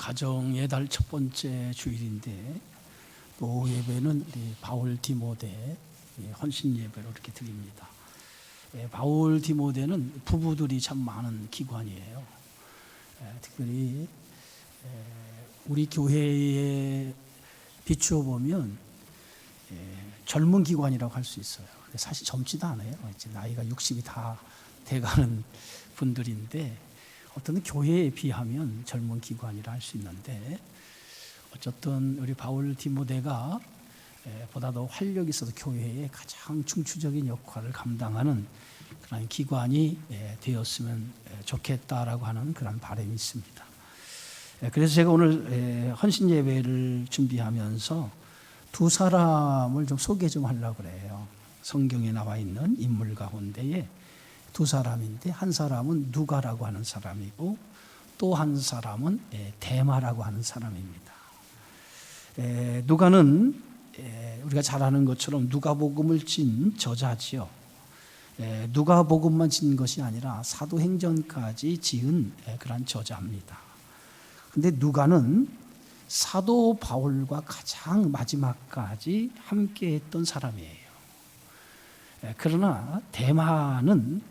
가정의 달 첫 번째 주일인데 오후 예배는 우리 바울 디모데 헌신 예배로 이렇게 드립니다. 바울 디모데는 부부들이 참 많은 기관이에요. 특별히 우리 교회에 비추어 보면 젊은 기관이라고 할 수 있어요. 사실 젊지도 않아요. 이제 나이가 60이 다 돼가는 분들인데 어떤 교회에 비하면 젊은 기관이라 할 수 있는데 어쨌든 우리 바울 디모데가 보다 더 활력이 있어서 교회에 가장 중추적인 역할을 감당하는 그런 기관이 되었으면 좋겠다라고 하는 그런 바람이 있습니다. 그래서 제가 오늘 헌신 예배를 준비하면서 두 사람을 좀 소개 좀 하려고 그래요. 성경에 나와 있는 인물 가운데에 두 사람인데 한 사람은 누가라고 하는 사람이고 또 한 사람은 데마라고 하는 사람입니다. 누가는 우리가 잘 아는 것처럼 누가복음을 찐 저자지요. 누가복음만 진 것이 아니라 사도행전까지 지은 그런 저자입니다. 근데 누가는 사도 바울과 가장 마지막까지 함께했던 사람이에요. 그러나 데마는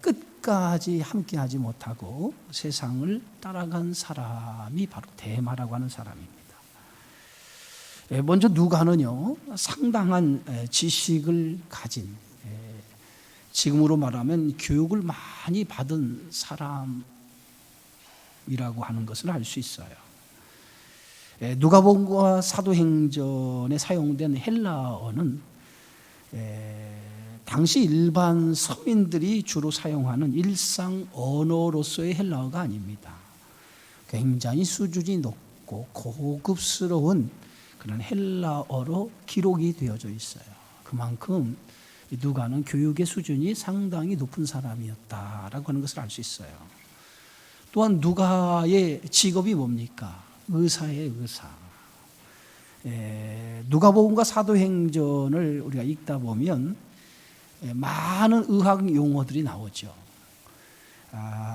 끝까지 함께하지 못하고 세상을 따라간 사람이 바로 데마라고 하는 사람입니다. 먼저 누가는요, 상당한 지식을 가진, 지금으로 말하면 교육을 많이 받은 사람이라고 하는 것을 알 수 있어요. 누가복음과 사도행전에 사용된 헬라어는 당시 일반 서민들이 주로 사용하는 일상 언어로서의 헬라어가 아닙니다. 굉장히 수준이 높고 고급스러운 그런 헬라어로 기록이 되어져 있어요. 그만큼 누가는 교육의 수준이 상당히 높은 사람이었다라고 하는 것을 알 수 있어요. 또한 누가의 직업이 뭡니까? 의사예요, 의사. 누가복음과 사도행전을 우리가 읽다 보면 많은 의학 용어들이 나오죠.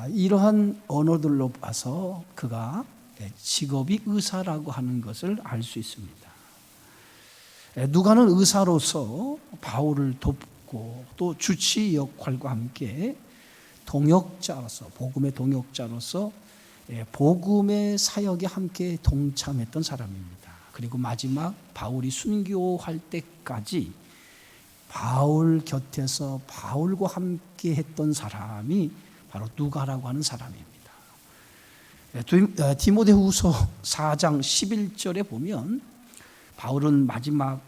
이러한 언어들로 봐서 그가 직업이 의사라고 하는 것을 알 수 있습니다. 누가는 의사로서 바울을 돕고 또 주치 역할과 함께 동역자로서, 복음의 동역자로서 복음의 사역에 함께 동참했던 사람입니다. 그리고 마지막 바울이 순교할 때까지 바울 곁에서 바울과 함께 했던 사람이 바로 누가라고 하는 사람입니다. 디모데후서 4장 11절에 보면 바울은 마지막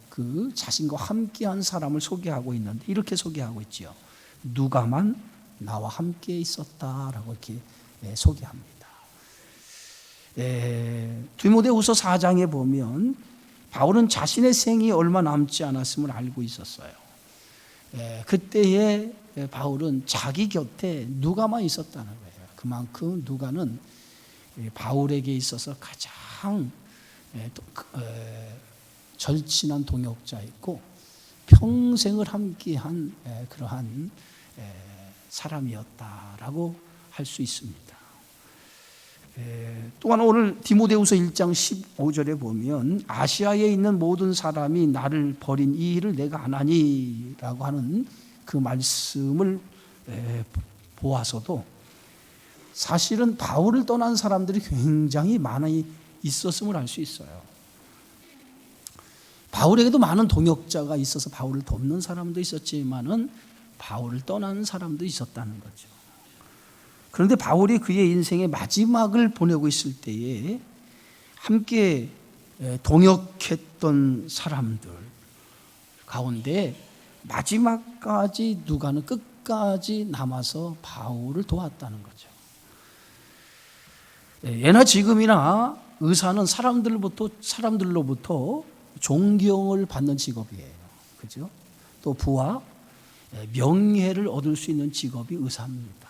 그 자신과 함께한 사람을 소개하고 있는데 이렇게 소개하고 있지요. 누가만 나와 함께 있었다라고 이렇게 소개합니다. 디모데후서 4장에 보면 바울은 자신의 생이 얼마 남지 않았음을 알고 있었어요. 그때에 바울은 자기 곁에 누가만 있었다는 거예요. 그만큼 누가는 바울에게 있어서 가장 절친한 동역자였고 평생을 함께한 그러한 사람이었다라고 할 수 있습니다. 또한 오늘 디모데후서 1장 15절에 보면 아시아에 있는 모든 사람이 나를 버린 이 일을 내가 안 하니라고 하는 그 말씀을 보아서도 사실은 바울을 떠난 사람들이 굉장히 많이 있었음을 알 수 있어요. 바울에게도 많은 동역자가 있어서 바울을 돕는 사람도 있었지만은 바울을 떠나는 사람도 있었다는 거죠. 그런데 바울이 그의 인생의 마지막을 보내고 있을 때에 함께 동역했던 사람들 가운데 마지막까지 누가는 끝까지 남아서 바울을 도왔다는 거죠. 예나 지금이나 의사는 사람들로부터 존경을 받는 직업이에요. 그죠? 또 부와 명예를 얻을 수 있는 직업이 의사입니다.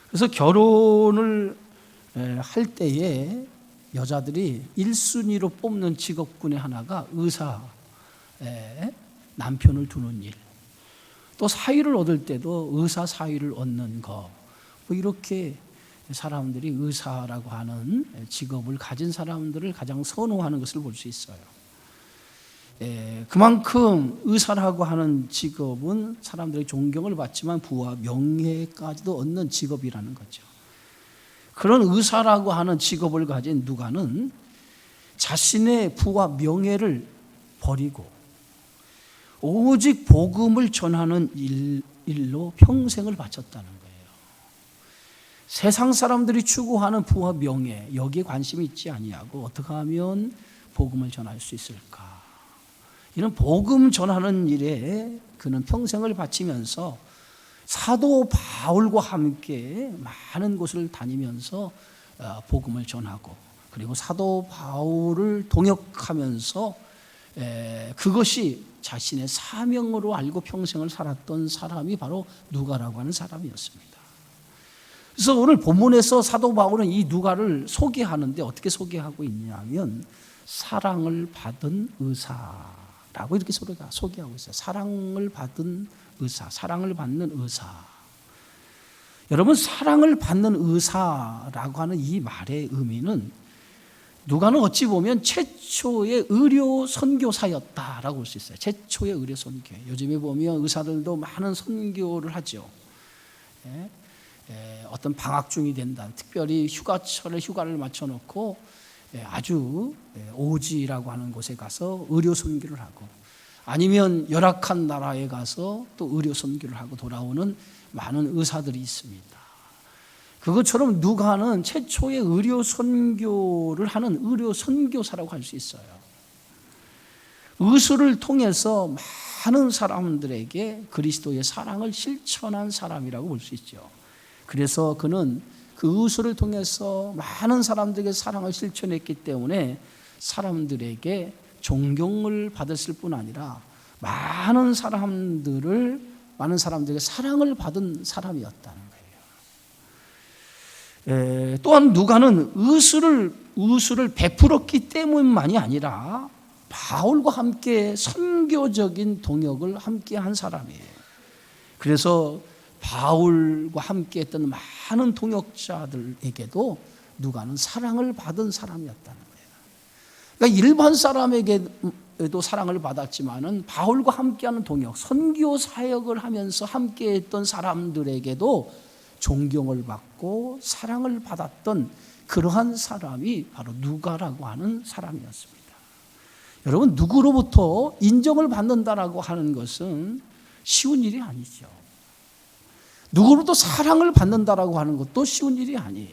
그래서 결혼을 할 때에 여자들이 1순위로 뽑는 직업군의 하나가 의사, 남편을 두는 일. 또 사위를 얻을 때도 의사 사위를 얻는 거. 뭐 이렇게 사람들이 의사라고 하는 직업을 가진 사람들을 가장 선호하는 것을 볼 수 있어요. 그만큼 의사라고 하는 직업은 사람들의 존경을 받지만 부와 명예까지도 얻는 직업이라는 거죠. 그런 의사라고 하는 직업을 가진 누가는 자신의 부와 명예를 버리고 오직 복음을 전하는 일로 평생을 바쳤다는 거예요. 세상 사람들이 추구하는 부와 명예, 여기에 관심이 있지 아니하고 어떻게 하면 복음을 전할 수 있을까? 이런 복음 전하는 일에 그는 평생을 바치면서 사도 바울과 함께 많은 곳을 다니면서 복음을 전하고, 그리고 사도 바울을 동역하면서 그것이 자신의 사명으로 알고 평생을 살았던 사람이 바로 누가라고 하는 사람이었습니다. 그래서 오늘 본문에서 사도 바울은 이 누가를 소개하는데 어떻게 소개하고 있냐면 사랑을 받은 의사라고 이렇게 소개하고 있어요. 사랑을 받은 의사, 사랑을 받는 의사. 여러분, 사랑을 받는 의사라고 하는 이 말의 의미는 누가는 어찌 보면 최초의 의료 선교사였다라고 볼 수 있어요. 최초의 의료 선교. 요즘에 보면 의사들도 많은 선교를 하죠. 어떤 방학 중이 된다, 특별히 휴가철에 휴가를 맞춰놓고 아주 오지라고 하는 곳에 가서 의료 선교를 하고, 아니면 열악한 나라에 가서 또 의료 선교를 하고 돌아오는 많은 의사들이 있습니다. 그것처럼 누가는 최초의 의료 선교를 하는 의료 선교사라고 할 수 있어요. 의술을 통해서 많은 사람들에게 그리스도의 사랑을 실천한 사람이라고 볼 수 있죠. 그래서 그는 그 의술을 통해서 많은 사람들에게 사랑을 실천했기 때문에 사람들에게 존경을 받았을 뿐 아니라 많은 사람들에게 사랑을 받은 사람이었다는 거예요. 또한 누가는 의술을 베풀었기 때문만이 아니라 바울과 함께 선교적인 동역을 함께 한 사람이에요. 그래서 바울과 함께 했던 많은 동역자들에게도 누가는 사랑을 받은 사람이었다는 거예요. 그러니까 일반 사람에게도 사랑을 받았지만은 바울과 함께하는 동역, 선교 사역을 하면서 함께했던 사람들에게도 존경을 받고 사랑을 받았던 그러한 사람이 바로 누가라고 하는 사람이었습니다. 여러분, 누구로부터 인정을 받는다라고 하는 것은 쉬운 일이 아니죠. 누구로부터 사랑을 받는다라고 하는 것도 쉬운 일이 아니에요.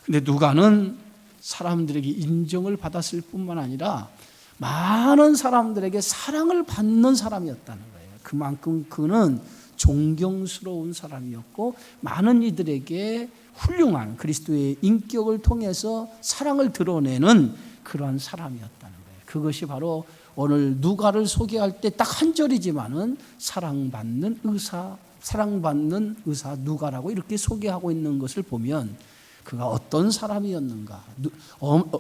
근데 누가는 사람들에게 인정을 받았을 뿐만 아니라 많은 사람들에게 사랑을 받는 사람이었다는 거예요. 그만큼 그는 존경스러운 사람이었고 많은 이들에게 훌륭한 그리스도의 인격을 통해서 사랑을 드러내는 그러한 사람이었다는 거예요. 그것이 바로 오늘 누가를 소개할 때 딱 한 절이지만은 사랑받는 의사 누가라고 이렇게 소개하고 있는 것을 보면 그가 어떤 사람이었는가,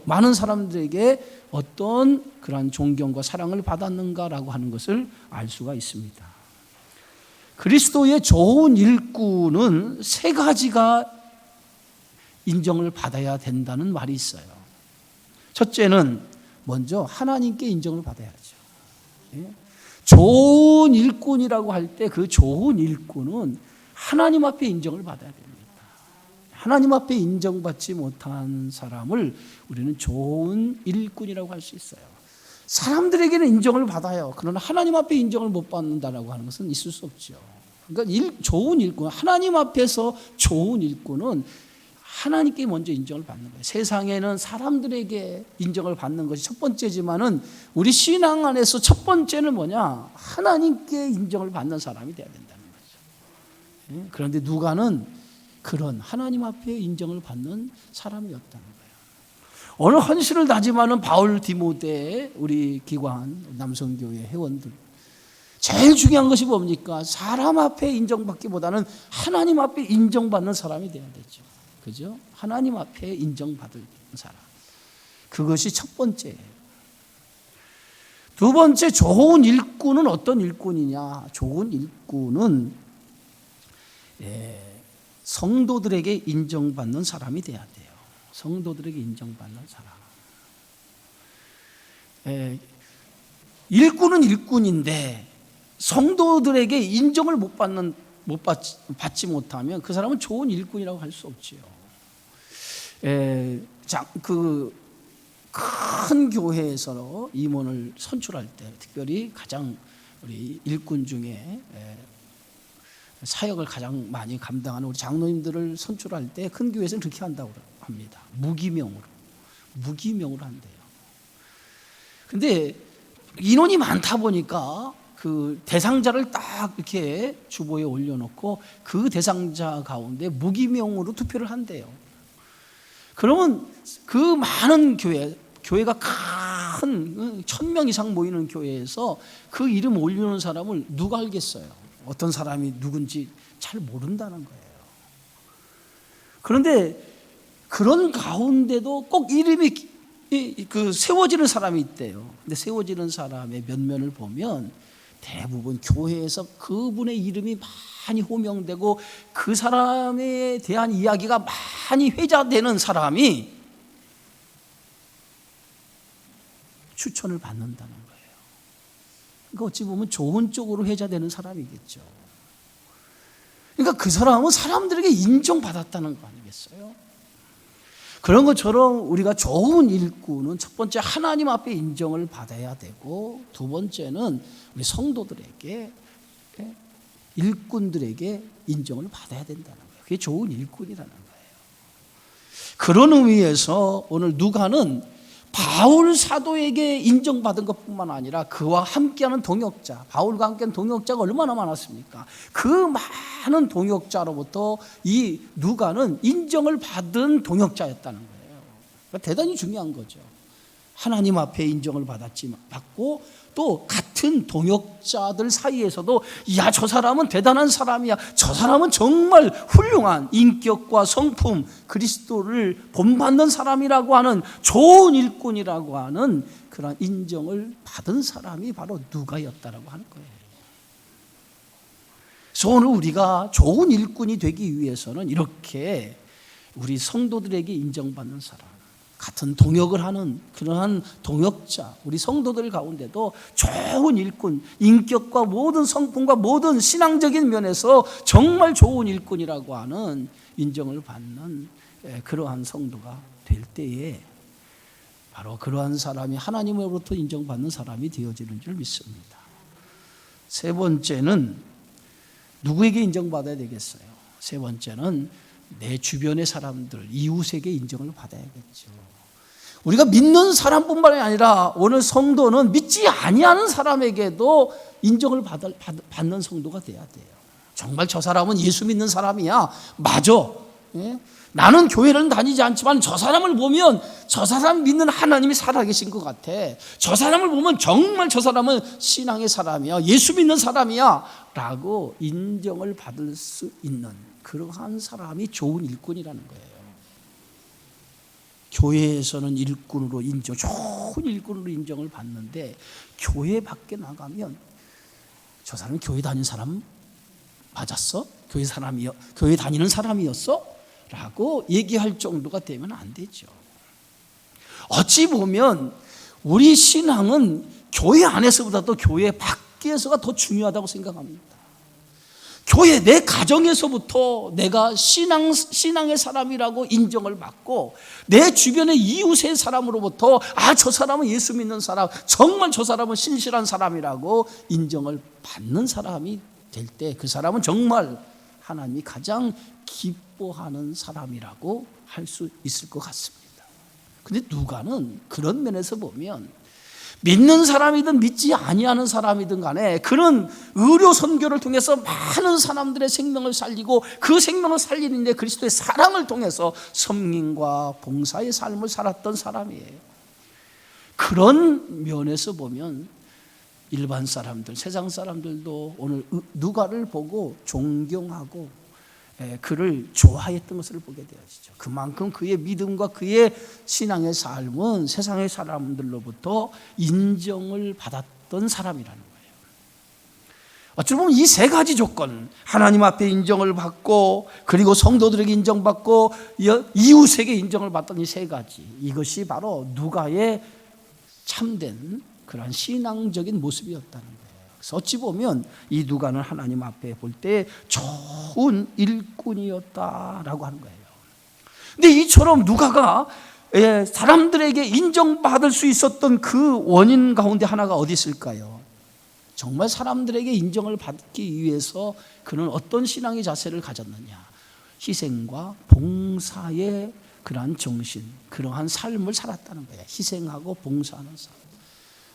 많은 사람들에게 어떤 그러한 존경과 사랑을 받았는가라고 하는 것을 알 수가 있습니다. 그리스도의 좋은 일꾼은 세 가지가 인정을 받아야 된다는 말이 있어요. 첫째는 먼저 하나님께 인정을 받아야죠. 좋은 일꾼이라고 할 때 그 좋은 일꾼은 하나님 앞에 인정을 받아야 됩니다. 하나님 앞에 인정받지 못한 사람을 우리는 좋은 일꾼이라고 할 수 있어요. 사람들에게는 인정을 받아요. 그러나 하나님 앞에 인정을 못 받는다라고 하는 것은 있을 수 없죠. 그러니까 좋은 일꾼, 하나님 앞에서 좋은 일꾼은 하나님께 먼저 인정을 받는 거예요. 세상에는 사람들에게 인정을 받는 것이 첫 번째지만은 우리 신앙 안에서 첫 번째는 뭐냐? 하나님께 인정을 받는 사람이 돼야 된다는 거죠. 그런데 누가는 그런 하나님 앞에 인정을 받는 사람이었다는 거예요. 오늘 헌신을 다짐하는 바울 디모데 우리 기관 남성교회 회원들, 제일 중요한 것이 뭡니까? 사람 앞에 인정받기보다는 하나님 앞에 인정받는 사람이 돼야 되죠. 그죠? 하나님 앞에 인정받을 사람. 그것이 첫 번째예요. 두 번째, 좋은 일꾼은 어떤 일꾼이냐? 좋은 일꾼은 성도들에게 인정받는 사람이 돼야 돼요. 성도들에게 인정받는 사람. 일꾼은 일꾼인데 성도들에게 인정을 받지 못하면 그 사람은 좋은 일꾼이라고 할 수 없지요. 큰 교회에서 임원을 선출할 때, 특별히 가장 우리 일꾼 중에 사역을 가장 많이 감당하는 우리 장로님들을 선출할 때 큰 교회에서는 그렇게 한다고 합니다. 무기명으로 한대요. 근데 인원이 많다 보니까 그 대상자를 딱 이렇게 주보에 올려놓고 그 대상자 가운데 무기명으로 투표를 한대요. 그러면 그 많은 교회가 큰 1000명 이상 모이는 교회에서 그 이름 올리는 사람을 누가 알겠어요? 어떤 사람이 누군지 잘 모른다는 거예요. 그런데 그런 가운데도 꼭 이름이 세워지는 사람이 있대요. 근데 세워지는 사람의 면면을 보면 대부분 교회에서 그분의 이름이 많이 호명되고 그 사람에 대한 이야기가 많이 회자되는 사람이 추천을 받는다는 거예요. 그러니까 어찌 보면 좋은 쪽으로 회자되는 사람이겠죠. 그러니까 그 사람은 사람들에게 인정받았다는 거 아니겠어요? 그런 것처럼 우리가 좋은 일꾼은 첫 번째 하나님 앞에 인정을 받아야 되고, 두 번째는 우리 성도들에게, 일꾼들에게 인정을 받아야 된다는 거예요. 그게 좋은 일꾼이라는 거예요. 그런 의미에서 오늘 누가는 바울 사도에게 인정받은 것뿐만 아니라 그와 함께하는 동역자, 바울과 함께하는 동역자가 얼마나 많았습니까? 그 많은 동역자로부터 이 누가는 인정을 받은 동역자였다는 거예요. 그러니까 대단히 중요한 거죠. 하나님 앞에 인정을 받고 또 같은 동역자들 사이에서도 야, 저 사람은 대단한 사람이야, 저 사람은 정말 훌륭한 인격과 성품, 그리스도를 본받는 사람이라고 하는 좋은 일꾼이라고 하는 그런 인정을 받은 사람이 바로 누가였다라고 하는 거예요. 그래서 오늘 우리가 좋은 일꾼이 되기 위해서는 이렇게 우리 성도들에게 인정받는 사람, 같은 동역을 하는 그러한 동역자, 우리 성도들 가운데도 좋은 일꾼, 인격과 모든 성품과 모든 신앙적인 면에서 정말 좋은 일꾼이라고 하는 인정을 받는 그러한 성도가 될 때에 바로 그러한 사람이 하나님으로부터 인정받는 사람이 되어지는 줄 믿습니다. 세 번째는 누구에게 인정받아야 되겠어요? 세 번째는 내 주변의 사람들, 이웃에게 인정을 받아야겠죠. 우리가 믿는 사람뿐만 아니라 오늘 성도는 믿지 아니하는 사람에게도 인정을 받는 성도가 돼야 돼요. 정말 저 사람은 예수 믿는 사람이야. 맞아. 나는 교회를 다니지 않지만 저 사람을 보면 저 사람 믿는 하나님이 살아계신 것 같아. 저 사람을 보면 정말 저 사람은 신앙의 사람이야, 예수 믿는 사람이야 라고 인정을 받을 수 있는 그러한 사람이 좋은 일꾼이라는 거예요. 교회에서는 일꾼으로 좋은 일꾼으로 인정을 받는데 교회 밖에 나가면 저 사람은 교회 다니는 사람 맞았어? 교회 다니는 사람이었어? 라고 얘기할 정도가 되면 안 되죠. 어찌 보면 우리 신앙은 교회 안에서보다도 교회 밖에서가 더 중요하다고 생각합니다. 교회 내 가정에서부터 내가 신앙의 사람이라고 인정을 받고 내 주변의 이웃의 사람으로부터 저 사람은 예수 믿는 사람, 정말 저 사람은 신실한 사람이라고 인정을 받는 사람이 될 때 그 사람은 정말 하나님이 가장 기뻐하는 사람이라고 할 수 있을 것 같습니다. 그런데 누가는 그런 면에서 보면 믿는 사람이든 믿지 아니하는 사람이든 간에 그런 의료 선교를 통해서 많은 사람들의 생명을 살리고 그 생명을 살리는 데 그리스도의 사랑을 통해서 섬김과 봉사의 삶을 살았던 사람이에요. 그런 면에서 보면 일반 사람들, 세상 사람들도 오늘 누가를 보고 존경하고 그를 좋아했던 것을 보게 되어지죠. 그만큼 그의 믿음과 그의 신앙의 삶은 세상의 사람들로부터 인정을 받았던 사람이라는 거예요. 어찌 보면 이 세 가지 조건, 하나님 앞에 인정을 받고, 그리고 성도들에게 인정받고, 이웃에게 인정을 받던 이 세 가지, 이것이 바로 누가의 참된 그러한 신앙적인 모습이었다는 거예요. 그래서 어찌 보면 이 누가는 하나님 앞에 볼 때 좋은 일꾼이었다라고 하는 거예요. 근데 이처럼 누가가 사람들에게 인정받을 수 있었던 그 원인 가운데 하나가 어디 있을까요? 정말 사람들에게 인정을 받기 위해서 그는 어떤 신앙의 자세를 가졌느냐? 희생과 봉사의 그러한 정신, 그러한 삶을 살았다는 거예요. 희생하고 봉사하는 삶,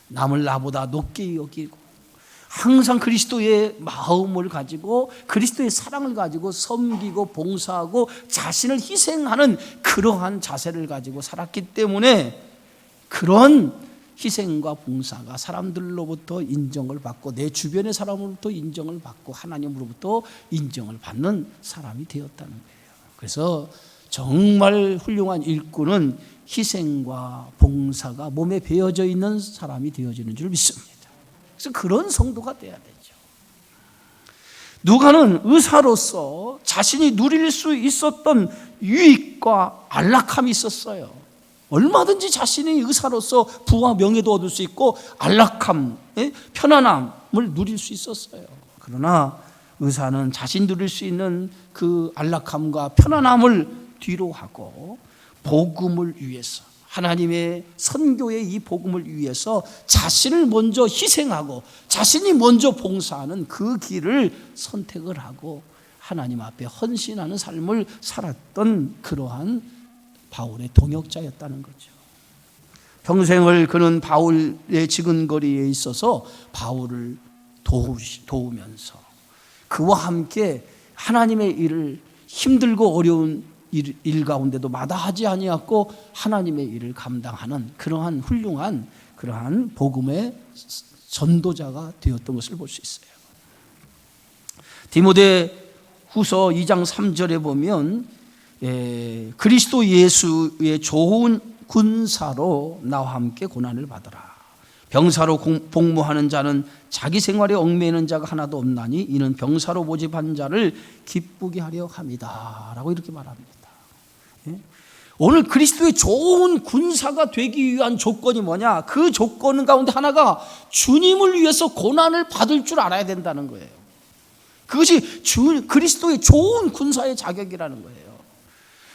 남을 나보다 높게 여기고 항상 그리스도의 마음을 가지고 그리스도의 사랑을 가지고 섬기고 봉사하고 자신을 희생하는 그러한 자세를 가지고 살았기 때문에 그런 희생과 봉사가 사람들로부터 인정을 받고 내 주변의 사람으로부터 인정을 받고 하나님으로부터 인정을 받는 사람이 되었다는 거예요. 그래서 정말 훌륭한 일꾼은 희생과 봉사가 몸에 배어져 있는 사람이 되어지는 줄 믿습니다. 그래서 그런 성도가 돼야 되죠. 누가는 의사로서 자신이 누릴 수 있었던 유익과 안락함이 있었어요. 얼마든지 자신이 의사로서 부와 명예도 얻을 수 있고 안락함, 편안함을 누릴 수 있었어요. 그러나 의사는 자신 누릴 수 있는 그 안락함과 편안함을 뒤로 하고 복음을 위해서, 하나님의 선교의 이 복음을 위해서 자신을 먼저 희생하고 자신이 먼저 봉사하는 그 길을 선택을 하고 하나님 앞에 헌신하는 삶을 살았던 그러한 바울의 동역자였다는 거죠. 평생을 그는 바울의 지근거리에 있어서 바울을 도우면서 그와 함께 하나님의 일을 힘들고 어려운 일 가운데도 마다하지 아니하고 하나님의 일을 감당하는 그러한 훌륭한 그러한 복음의 전도자가 되었던 것을 볼 수 있어요. 디모데후서 2장 3절에 보면 그리스도 예수의 좋은 군사로 나와 함께 고난을 받으라. 병사로 복무하는 자는 자기 생활에 얽매이는 자가 하나도 없나니 이는 병사로 모집한 자를 기쁘게 하려 함이다 라고 이렇게 말합니다. 오늘 그리스도의 좋은 군사가 되기 위한 조건이 뭐냐? 그 조건 가운데 하나가 주님을 위해서 고난을 받을 줄 알아야 된다는 거예요. 그것이 그리스도의 좋은 군사의 자격이라는 거예요.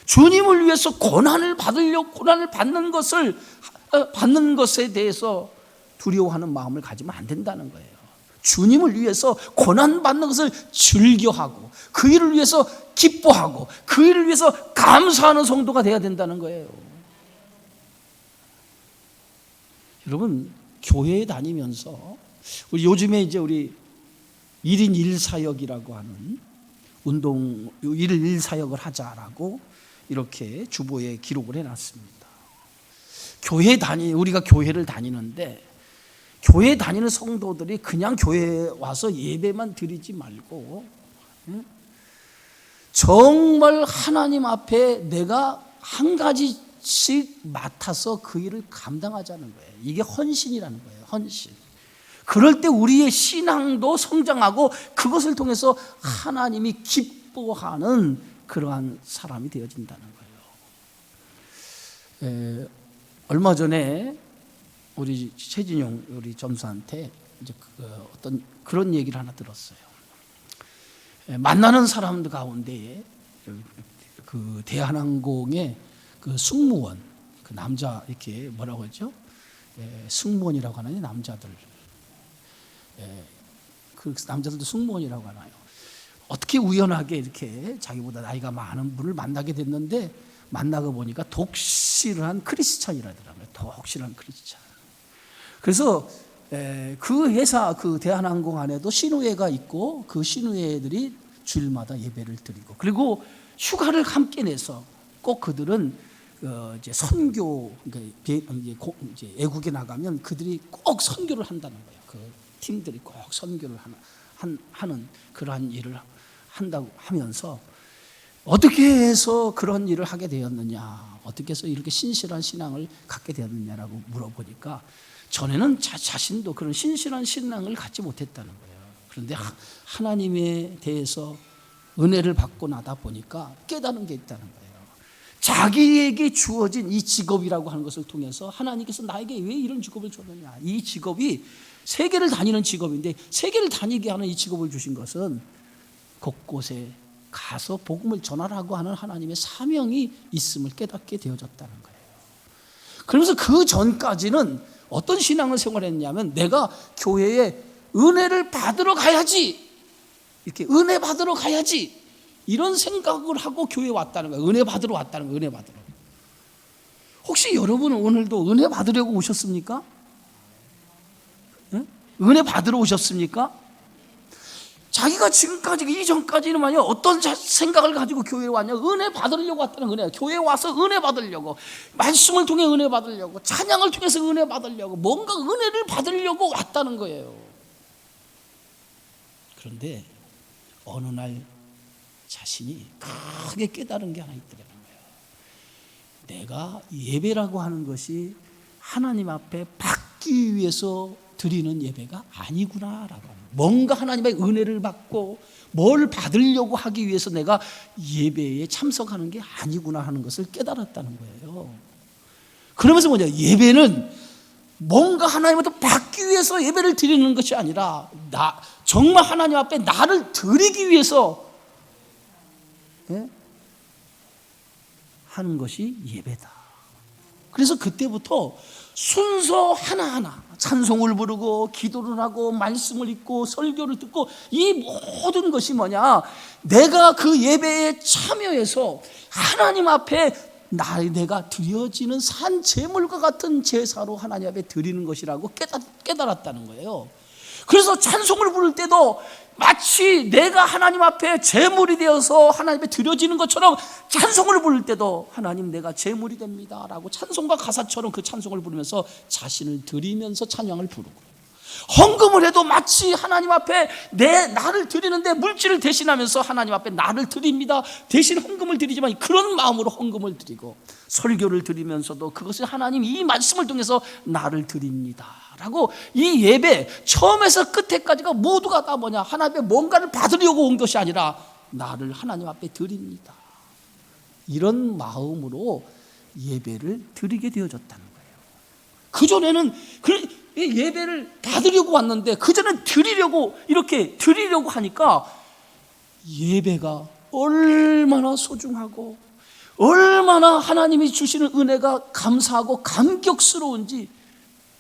주님을 위해서 고난을 받는 것에 대해서 두려워하는 마음을 가지면 안 된다는 거예요. 주님을 위해서 고난받는 것을 즐겨하고 그 일을 위해서 기뻐하고 그 일을 위해서 감사하는 성도가 되어야 된다는 거예요. 여러분, 교회에 다니면서 요즘에 이제 우리 1인 1사역이라고 하는 운동 1인 1사역을 하자라고 이렇게 주보에 기록을 해놨습니다. 우리가 교회를 다니는데 교회 다니는 성도들이 그냥 교회에 와서 예배만 드리지 말고 정말 하나님 앞에 내가 한 가지씩 맡아서 그 일을 감당하자는 거예요. 이게 헌신이라는 거예요. 헌신. 그럴 때 우리의 신앙도 성장하고 그것을 통해서 하나님이 기뻐하는 그러한 사람이 되어진다는 거예요. 얼마 전에 우리 최진용 우리 점수한테 이제 어떤 그런 얘기를 하나 들었어요. 만나는 사람들 가운데 그 대한항공의 그 승무원, 그 남자 이렇게 뭐라고 하죠? 승무원이라고 하나요? 남자들. 그 남자들도 승무원이라고 하나요? 어떻게 우연하게 이렇게 자기보다 나이가 많은 분을 만나게 됐는데 만나고 보니까 독실한 크리스찬이라더라고요. 독실한 크리스찬. 그래서 그 회사 그 대한항공 안에도 신우회가 있고 그 신우회들이 주일마다 예배를 드리고 그리고 휴가를 함께 내서 꼭 그들은 이제 선교 이제 애국에 나가면 그들이 꼭 선교를 한다는 거예요. 그 팀들이 꼭 선교를 하는 그러한 일을 한다고 하면서 어떻게 해서 그런 일을 하게 되었느냐, 어떻게 해서 이렇게 신실한 신앙을 갖게 되었느냐라고 물어보니까 전에는 자신도 그런 신실한 신앙을 갖지 못했다는 거예요. 그런데 하나님에 대해서 은혜를 받고 나다 보니까 깨달은 게 있다는 거예요. 자기에게 주어진 이 직업이라고 하는 것을 통해서 하나님께서 나에게 왜 이런 직업을 줬느냐. 이 직업이 세계를 다니는 직업인데, 세계를 다니게 하는 이 직업을 주신 것은 곳곳에 가서 복음을 전하라고 하는 하나님의 사명이 있음을 깨닫게 되어졌다는 거예요. 그러면서 그 전까지는 어떤 신앙을 생활했냐면, 내가 교회에 은혜를 받으러 가야지, 이렇게 은혜 받으러 가야지, 이런 생각을 하고 교회에 왔다는 거예요. 은혜 받으러 왔다는 거예요. 은혜 받으러. 혹시 여러분은 오늘도 은혜 받으려고 오셨습니까? 네? 은혜 받으러 오셨습니까? 자기가 지금까지 이전까지는 만약 어떤 생각을 가지고 교회에 왔냐? 은혜 받으려고 왔다는 거예요. 교회에 와서 은혜 받으려고, 말씀을 통해 은혜 받으려고, 찬양을 통해서 은혜 받으려고, 뭔가 은혜를 받으려고 왔다는 거예요. 그런데 어느 날 자신이 크게 깨달은 게 하나 있더라는 거예요. 내가 예배라고 하는 것이 하나님 앞에 받기 위해서 드리는 예배가 아니구나라고. 뭔가 하나님의 은혜를 받고 뭘 받으려고 하기 위해서 내가 예배에 참석하는 게 아니구나 하는 것을 깨달았다는 거예요. 그러면서 뭐냐, 예배는 뭔가 하나님한테 받기 위해서 예배를 드리는 것이 아니라 정말 하나님 앞에 나를 드리기 위해서 하는 것이 예배다. 그래서 그때부터 순서 하나하나 찬송을 부르고 기도를 하고 말씀을 읽고 설교를 듣고, 이 모든 것이 뭐냐, 내가 그 예배에 참여해서 하나님 앞에 내가 드려지는 산 제물과 같은 제사로 하나님 앞에 드리는 것이라고 깨달았다는 거예요. 그래서 찬송을 부를 때도 마치 내가 하나님 앞에 제물이 되어서 하나님 앞에 드려지는 것처럼, 찬송을 부를 때도 하나님 내가 제물이 됩니다 라고 찬송과 가사처럼 그 찬송을 부르면서 자신을 드리면서 찬양을 부르고, 헌금을 해도 마치 하나님 앞에 나를 드리는데 물질을 대신하면서 하나님 앞에 나를 드립니다, 대신 헌금을 드리지만 그런 마음으로 헌금을 드리고, 설교를 드리면서도 그것을 하나님 이 말씀을 통해서 나를 드립니다 라고, 이 예배 처음에서 끝에까지가 모두가 다 뭐냐, 하나님의 뭔가를 받으려고 온 것이 아니라 나를 하나님 앞에 드립니다, 이런 마음으로 예배를 드리게 되어졌다는 거예요. 그전에는 예배를 받으려고 왔는데, 그전엔 이렇게 드리려고 하니까 예배가 얼마나 소중하고 얼마나 하나님이 주시는 은혜가 감사하고 감격스러운지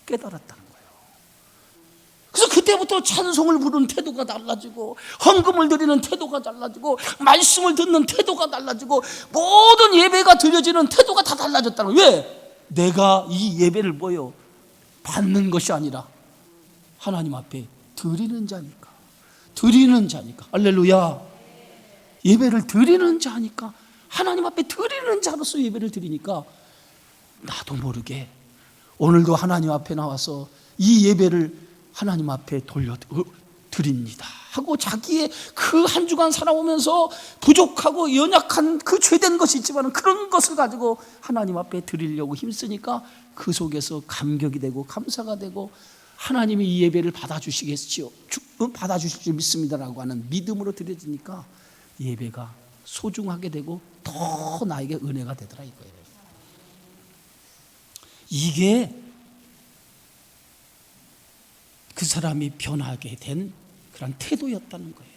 깨달았다는 거예요. 그래서 그때부터 찬송을 부르는 태도가 달라지고, 헌금을 드리는 태도가 달라지고, 말씀을 듣는 태도가 달라지고, 모든 예배가 드려지는 태도가 다 달라졌다는 거예요. 왜? 내가 이 예배를 받는 것이 아니라 하나님 앞에 드리는 자니까. 할렐루야. 예배를 드리는 자니까, 하나님 앞에 드리는 자로서 예배를 드리니까 나도 모르게 오늘도 하나님 앞에 나와서 이 예배를 하나님 앞에 드립니다 하고, 자기의 그 한 주간 살아오면서 부족하고 연약한 그 죄된 것이 있지만 그런 것을 가지고 하나님 앞에 드리려고 힘쓰니까 그 속에서 감격이 되고 감사가 되고, 하나님이 이 예배를 받아주실 줄 믿습니다라고 하는 믿음으로 드려지니까 예배가 소중하게 되고 더 나에게 은혜가 되더라 이거예요. 이게 그 사람이 변하게 된 그런 태도였다는 거예요.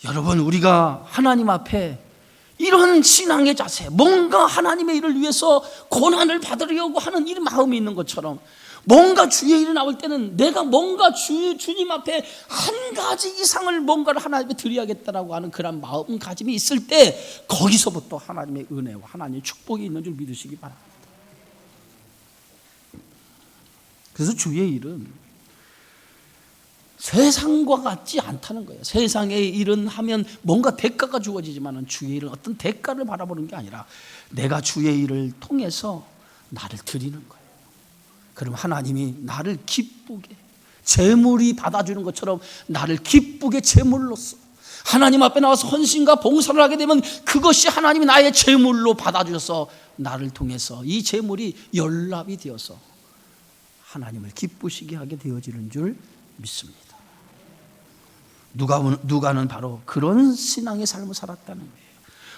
여러분, 우리가 하나님 앞에 이런 신앙의 자세, 뭔가 하나님의 일을 위해서 고난을 받으려고 하는 이 마음이 있는 것처럼, 뭔가 주의 일이 나올 때는 내가 뭔가 주님 앞에 한 가지 이상을 뭔가를 하나님께 드려야겠다라고 하는 그런 마음가짐이 있을 때, 거기서부터 하나님의 은혜와 하나님의 축복이 있는 줄 믿으시기 바랍니다. 그래서 주의 일은 세상과 같지 않다는 거예요. 세상의 일은 하면 뭔가 대가가 주어지지만 주의 일은 어떤 대가를 바라보는 게 아니라 내가 주의 일을 통해서 나를 드리는 거예요. 그럼 하나님이 나를 기쁘게 제물이 받아주는 것처럼 나를 기쁘게 제물로서 하나님 앞에 나와서 헌신과 봉사를 하게 되면 그것이 하나님이 나의 제물로 받아주셔서 나를 통해서 이 제물이 연락이 되어서 하나님을 기쁘시게 하게 되어지는 줄 믿습니다. 누가는 바로 그런 신앙의 삶을 살았다는 거예요.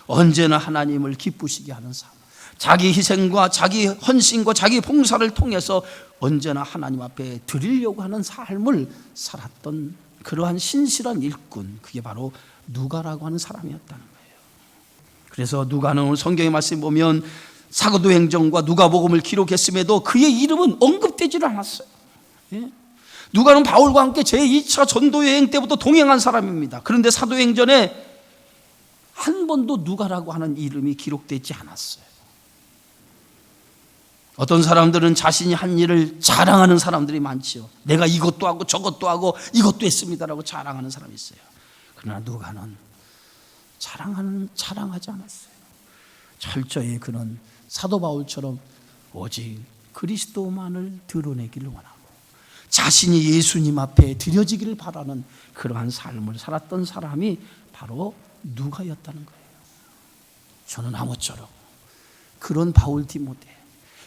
언제나 하나님을 기쁘시게 하는 삶, 자기 희생과 자기 헌신과 자기 봉사를 통해서 언제나 하나님 앞에 드리려고 하는 삶을 살았던 그러한 신실한 일꾼, 그게 바로 누가라고 하는 사람이었다는 거예요. 그래서 누가는 오늘 성경의 말씀 보면 사도행전과 누가복음을 기록했음에도 그의 이름은 언급되지를 않았어요. 누가는 바울과 함께 제2차 전도여행 때부터 동행한 사람입니다. 그런데 사도행전에 한 번도 누가라고 하는 이름이 기록되지 않았어요. 어떤 사람들은 자신이 한 일을 자랑하는 사람들이 많지요. 내가 이것도 하고 저것도 하고 이것도 했습니다라고 자랑하는 사람이 있어요. 그러나 누가는 자랑하지 않았어요. 철저히 그는 사도 바울처럼 오직 그리스도만을 드러내기를 원하고 자신이 예수님 앞에 드려지기를 바라는 그러한 삶을 살았던 사람이 바로 누가였다는 거예요. 저는 아무쪼록 그런 바울 디모데,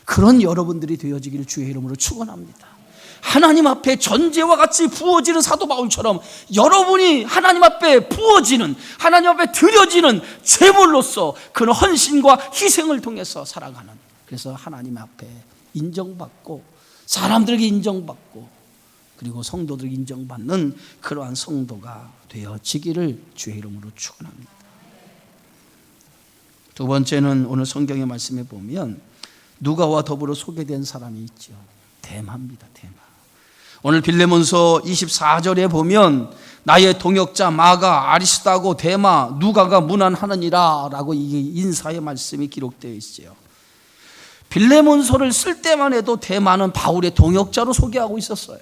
그런 여러분들이 되어지기를 주의 이름으로 축원합니다. 하나님 앞에 전제와 같이 부어지는 사도 바울처럼 여러분이 하나님 앞에 부어지는, 하나님 앞에 드려지는 제물로서 그런 헌신과 희생을 통해서 살아가는, 그래서 하나님 앞에 인정받고 사람들에게 인정받고 그리고 성도들에게 인정받는 그러한 성도가 되어지기를 주의 이름으로 축원합니다. 두 번째는 오늘 성경의 말씀에 보면 누가와 더불어 소개된 사람이 있죠. 데마입니다. 데마. 오늘 빌레몬서 24절에 보면 나의 동역자 마가, 아리스다고, 데마, 누가가 문안하느니라 라고 이 인사의 말씀이 기록되어 있어요. 빌레몬서를 쓸 때만 해도 데마는 바울의 동역자로 소개하고 있었어요.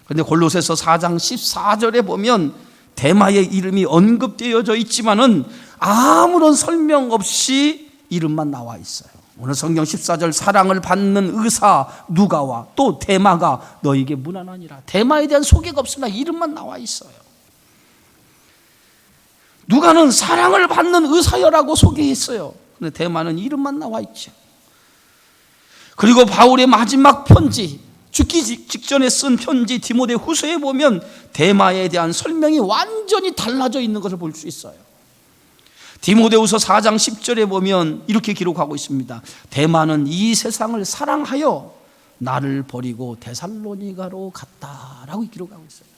그런데 골로새서 4장 14절에 보면 데마의 이름이 언급되어져 있지만은 아무런 설명 없이 이름만 나와 있어요. 오늘 성경 14절 사랑을 받는 의사 누가와 또 데마가 너에게 문안하니라. 데마에 대한 소개가 없으나 이름만 나와 있어요. 누가는 사랑을 받는 의사여라고 소개했어요. 그런데 데마는 이름만 나와 있죠. 그리고 바울의 마지막 편지, 죽기 직전에 쓴 편지 디모데 후서에 보면 데마에 대한 설명이 완전히 달라져 있는 것을 볼 수 있어요. 디모데후서 4장 10절에 보면 이렇게 기록하고 있습니다. 데마는 이 세상을 사랑하여 나를 버리고 데살로니가로 갔다라고 기록하고 있어요.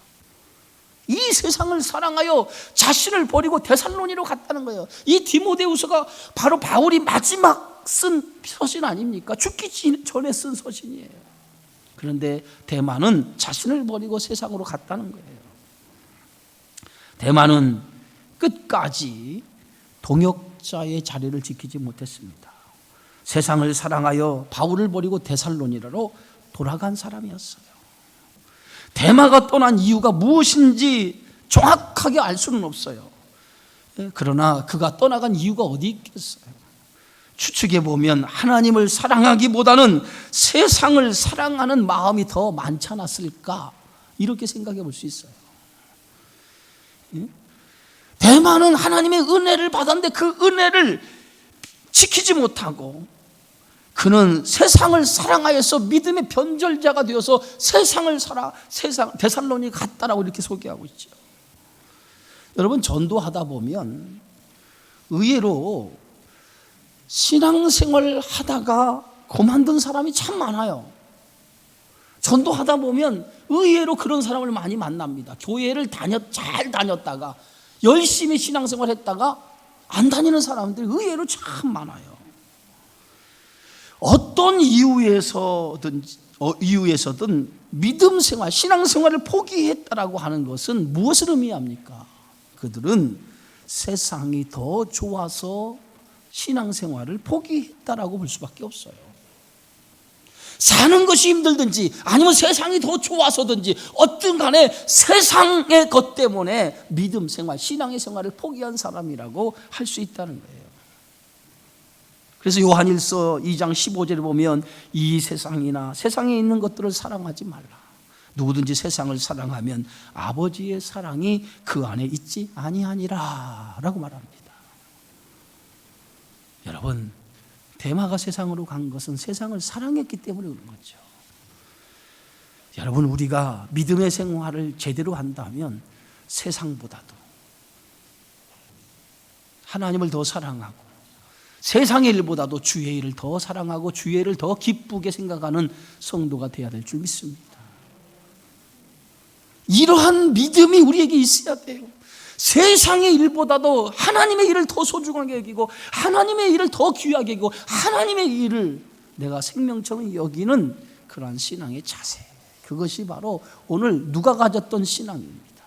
이 세상을 사랑하여 자신을 버리고 데살로니로 갔다는 거예요. 이 디모데후서가 바로 바울이 마지막 쓴 서신 아닙니까? 죽기 전에 쓴 서신이에요. 그런데 데마는 자신을 버리고 세상으로 갔다는 거예요. 데마는 끝까지 동역자의 자리를 지키지 못했습니다. 세상을 사랑하여 바울을 버리고 데살로니가로 돌아간 사람이었어요. 데마가 떠난 이유가 무엇인지 정확하게 알 수는 없어요. 그러나 그가 떠나간 이유가 어디 있겠어요? 추측해 보면 하나님을 사랑하기보다는 세상을 사랑하는 마음이 더 많지 않았을까, 이렇게 생각해 볼 수 있어요. 데마는 하나님의 은혜를 받았는데 그 은혜를 지키지 못하고 그는 세상을 사랑하여서 믿음의 변절자가 되어서 세상을 데살로니가 갔다라고 이렇게 소개하고 있죠. 여러분, 전도하다 보면 의외로 신앙생활 하다가 그만둔 사람이 참 많아요. 전도하다 보면 의외로 그런 사람을 많이 만납니다. 교회를 잘 다녔다가 열심히 신앙생활 했다가 안 다니는 사람들이 의외로 참 많아요. 어떤 이유에서든 믿음 생활, 신앙생활을 포기했다라고 하는 것은 무엇을 의미합니까? 그들은 세상이 더 좋아서 신앙생활을 포기했다라고 볼 수밖에 없어요. 사는 것이 힘들든지 아니면 세상이 더 좋아서든지 어떤 간에 세상의 것 때문에 믿음 생활, 신앙의 생활을 포기한 사람이라고 할 수 있다는 거예요. 그래서 요한일서 2장 15절에 보면 이 세상이나 세상에 있는 것들을 사랑하지 말라. 누구든지 세상을 사랑하면 아버지의 사랑이 그 안에 있지 아니하니라 라고 말합니다. 여러분, 데마가 세상으로 간 것은 세상을 사랑했기 때문에 그런 거죠. 여러분, 우리가 믿음의 생활을 제대로 한다면 세상보다도 하나님을 더 사랑하고 세상의 일보다도 주의 일을 더 사랑하고 주의 일을 더 기쁘게 생각하는 성도가 되어야 될 줄 믿습니다. 이러한 믿음이 우리에게 있어야 돼요. 세상의 일보다도 하나님의 일을 더 소중하게 여기고 하나님의 일을 더 귀하게 여기고 하나님의 일을 내가 생명처럼 여기는 그러한 신앙의 자세, 그것이 바로 오늘 누가 가졌던 신앙입니다.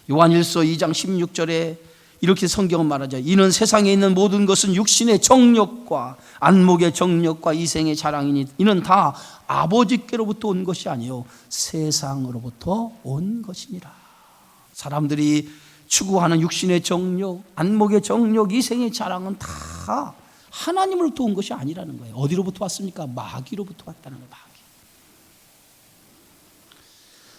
요한일서 2장 16절에 이렇게 성경은 말하죠. 이는 세상에 있는 모든 것은 육신의 정욕과 안목의 정욕과 이생의 자랑이니 이는 다 아버지께로부터 온 것이 아니요 세상으로부터 온 것이니라. 사람들이 추구하는 육신의 정욕, 안목의 정욕, 이생의 자랑은 다 하나님으로부터 온 것이 아니라는 거예요. 어디로부터 왔습니까? 마귀로부터 왔다는 거예요. 마귀.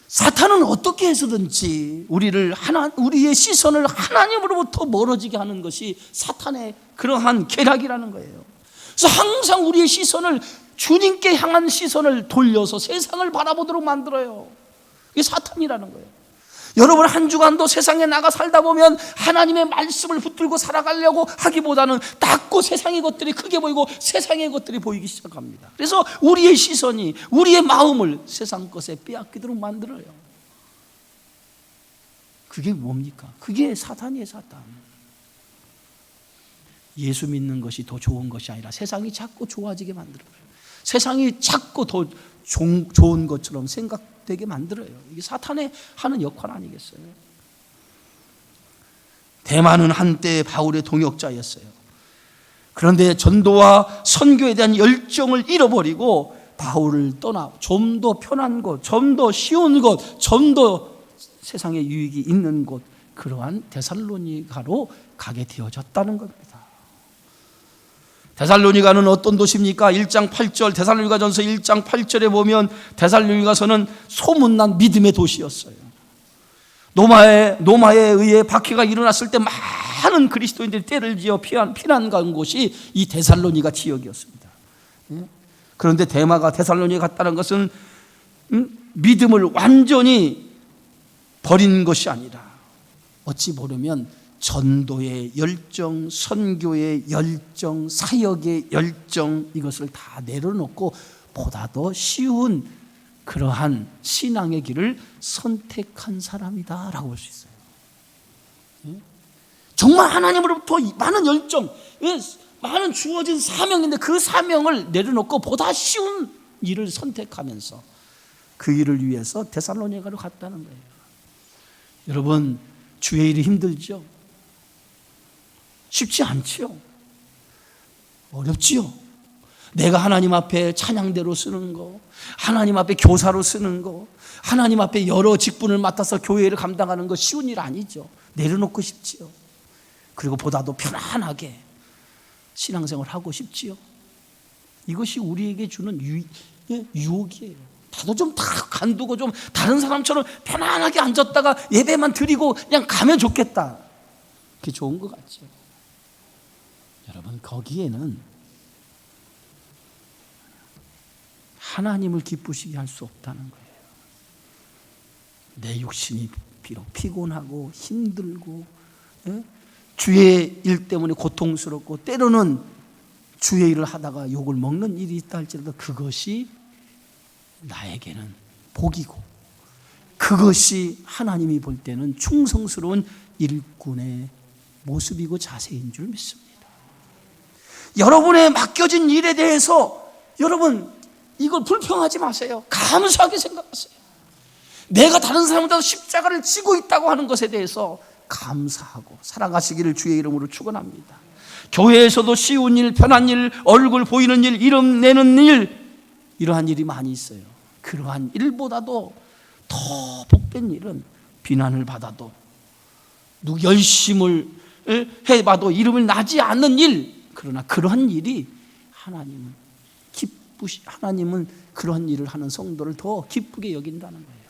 사탄은 어떻게 해서든지 우리의 시선을 하나님으로부터 멀어지게 하는 것이 사탄의 그러한 계략이라는 거예요. 그래서 항상 우리의 시선을 주님께 향한 시선을 돌려서 세상을 바라보도록 만들어요. 이게 사탄이라는 거예요. 여러분, 한 주간도 세상에 나가 살다 보면 하나님의 말씀을 붙들고 살아가려고 하기보다는 작고 세상의 것들이 크게 보이고 세상의 것들이 보이기 시작합니다. 그래서 우리의 시선이 우리의 마음을 세상 것에 빼앗기도록 만들어요. 그게 뭡니까? 그게 사탄이에요. 사탄. 예수 믿는 것이 더 좋은 것이 아니라 세상이 자꾸 좋아지게 만들어요. 세상이 자꾸 더 좋은 것처럼 생각되게 만들어요. 이게 사탄의 하는 역할 아니겠어요? 대만은 한때 바울의 동역자였어요. 그런데 전도와 선교에 대한 열정을 잃어버리고 바울을 떠나 좀 더 편한 곳, 좀 더 쉬운 곳, 좀 더 세상에 유익이 있는 곳, 그러한 데살로니가로 가게 되어졌다는 겁니다. 데살로니가는 어떤 도시입니까? 1장 8절, 데살로니가전서 1장 8절에 보면 데살로니가서는 소문난 믿음의 도시였어요. 노마에 의해 박해가 일어났을 때 많은 그리스도인들이 떼를 지어 피난 간 곳이 이 데살로니가 지역이었습니다. 그런데 데마가 데살로니에 갔다는 것은 믿음을 완전히 버린 것이 아니라 어찌 보면 전도의 열정, 선교의 열정, 사역의 열정, 이것을 다 내려놓고 보다 더 쉬운 그러한 신앙의 길을 선택한 사람이다라고 볼 수 있어요. 정말 하나님으로부터 많은 열정, 많은 주어진 사명인데 그 사명을 내려놓고 보다 쉬운 일을 선택하면서 그 일을 위해서 데살로니가로 갔다는 거예요. 여러분, 주의 일이 힘들죠? 쉽지 않지요? 어렵지요? 내가 하나님 앞에 찬양대로 쓰는 거, 하나님 앞에 교사로 쓰는 거, 하나님 앞에 여러 직분을 맡아서 교회를 감당하는 거 쉬운 일 아니죠. 내려놓고 싶지요. 그리고 보다도 편안하게 신앙생활을 하고 싶지요. 이것이 우리에게 주는 유혹이에요. 나도 좀 다 간두고 좀 다른 사람처럼 편안하게 앉았다가 예배만 드리고 그냥 가면 좋겠다. 그게 좋은 것 같죠. 여러분, 거기에는 하나님을 기쁘시게 할 수 없다는 거예요. 내 육신이 비록 피곤하고 힘들고 주의 일 때문에 고통스럽고 때로는 주의 일을 하다가 욕을 먹는 일이 있다 할지라도 그것이 나에게는 복이고 그것이 하나님이 볼 때는 충성스러운 일꾼의 모습이고 자세인 줄 믿습니다. 여러분의 맡겨진 일에 대해서 여러분 이걸 불평하지 마세요. 감사하게 생각하세요. 내가 다른 사람보다 십자가를 지고 있다고 하는 것에 대해서 감사하고 살아가시기를 주의 이름으로 축원합니다. 교회에서도 쉬운 일, 편한 일, 얼굴 보이는 일, 이름 내는 일, 이러한 일이 많이 있어요. 그러한 일보다도 더 복된 일은 비난을 받아도 열심을 해봐도 이름을 나지 않는 일, 그러나 그러한 일이 하나님은 그러한 일을 하는 성도를 더 기쁘게 여긴다는 거예요.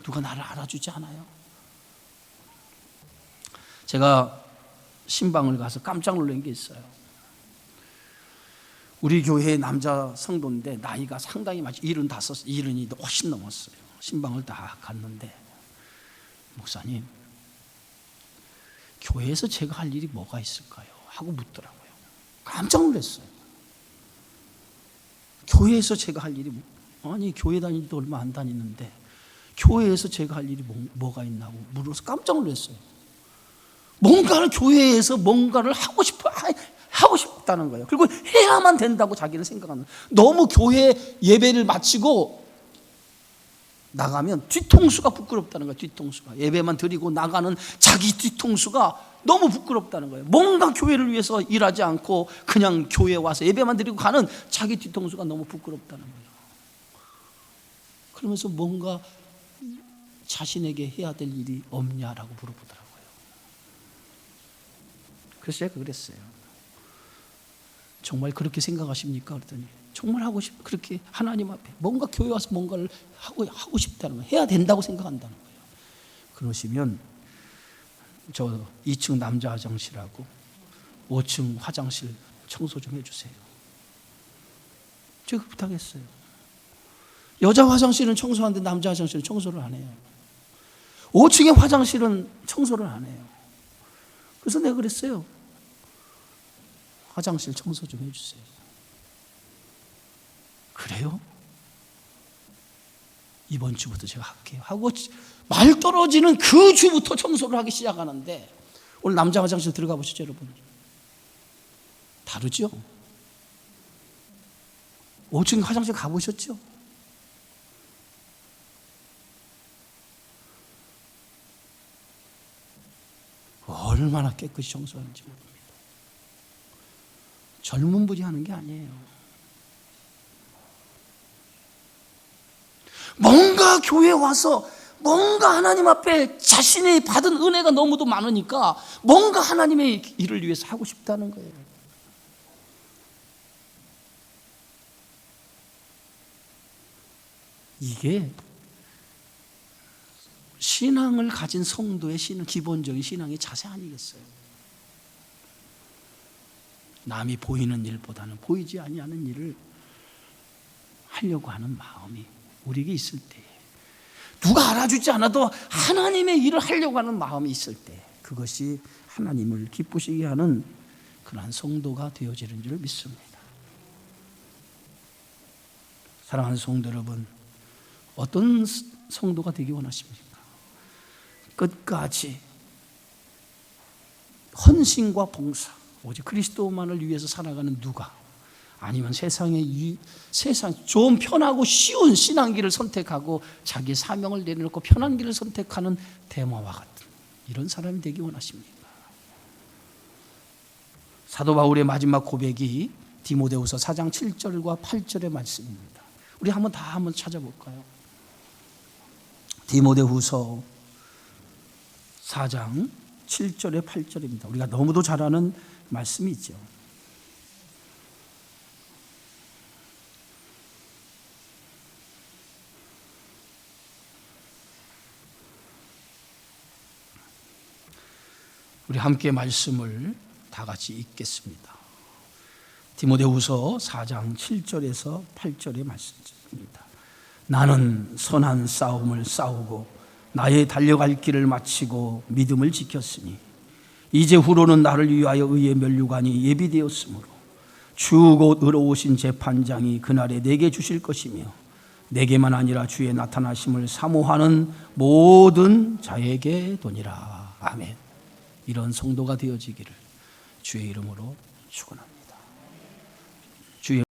누가 나를 알아주지 않아요? 제가 신방을 가서 깜짝 놀란 게 있어요. 우리 교회의 남자 성도인데 나이가 상당히 많이 75, 70이 훨씬 넘었어요. 신방을 다 갔는데 목사님, 교회에서 제가 할 일이 뭐가 있을까요? 하고 묻더라고요. 깜짝 놀랐어요. 교회에서 제가 할 일이 아니 교회 다니지도 얼마 안 다니는데 교회에서 제가 할 일이 뭐가 있나고 물어서 깜짝 놀랐어요. 뭔가를 교회에서 뭔가를 하고 싶다는 거예요. 그리고 해야만 된다고 자기는 생각하는 거예요. 너무 교회 예배를 마치고 나가면 뒤통수가 부끄럽다는 거예요. 뒤통수가 예배만 드리고 나가는 자기 뒤통수가 너무 부끄럽다는 거예요. 뭔가 교회를 위해서 일하지 않고 그냥 교회에 와서 예배만 드리고 가는 자기 뒤통수가 너무 부끄럽다는 거예요. 그러면서 뭔가 자신에게 해야 될 일이 없냐라고 물어보더라고요. 그래서 제가 그랬어요. 정말 그렇게 생각하십니까? 그랬더니 정말 하고 싶, 그렇게 하나님 앞에 뭔가 교회 와서 뭔가를 하고 싶다는 거예요. 해야 된다고 생각한다는 거예요. 그러시면 저 2층 남자 화장실하고 5층 화장실 청소 좀 해주세요. 제가 부탁했어요. 여자 화장실은 청소하는데 남자 화장실은 청소를 안 해요. 5층의 화장실은 청소를 안 해요. 그래서 내가 그랬어요. 화장실 청소 좀 해주세요. 그래요? 이번 주부터 제가 할게요 하고 말 떨어지는 그 주부터 청소를 하기 시작하는데 오늘 남자 화장실 들어가 보시죠 여러분. 다르죠? 5층 화장실 가보셨죠? 얼마나 깨끗이 청소하는지 모릅니다. 젊은 분이 하는 게 아니에요. 뭔가 교회에 와서 뭔가 하나님 앞에 자신이 받은 은혜가 너무도 많으니까 뭔가 하나님의 일을 위해서 하고 싶다는 거예요. 이게 신앙을 가진 성도의 기본적인 신앙의 자세 아니겠어요? 남이 보이는 일보다는 보이지 아니하는 일을 하려고 하는 마음이 우리에게 있을 때, 누가 알아주지 않아도 하나님의 일을 하려고 하는 마음이 있을 때 그것이 하나님을 기쁘시게 하는 그러한 성도가 되어지는 줄 믿습니다. 사랑하는 성도 여러분, 어떤 성도가 되기 원하십니까? 끝까지 헌신과 봉사, 오직 그리스도만을 위해서 살아가는 누가, 아니면 세상 좀 편하고 쉬운 신앙길을 선택하고 자기 사명을 내려놓고 편한 길을 선택하는 데마와 같은 이런 사람이 되기 원하십니까? 사도 바울의 마지막 고백이 디모데후서 4장 7절과 8절의 말씀입니다. 우리 한번 찾아볼까요? 디모데후서 4장 7절에 8절입니다. 우리가 너무도 잘 아는 말씀이죠. 우리 함께 말씀을 다 같이 읽겠습니다. 디모데후서 4장 7절에서 8절의 말씀입니다. 나는 선한 싸움을 싸우고 나의 달려갈 길을 마치고 믿음을 지켰으니 이제 후로는 나를 위하여 의의 면류관이 예비되었으므로 주 곧 의로우신 재판장이 그날에 내게 주실 것이며 내게만 아니라 주의 나타나심을 사모하는 모든 자에게 도니라. 아멘. 이런 성도가 되어지기를 주의 이름으로 축원합니다.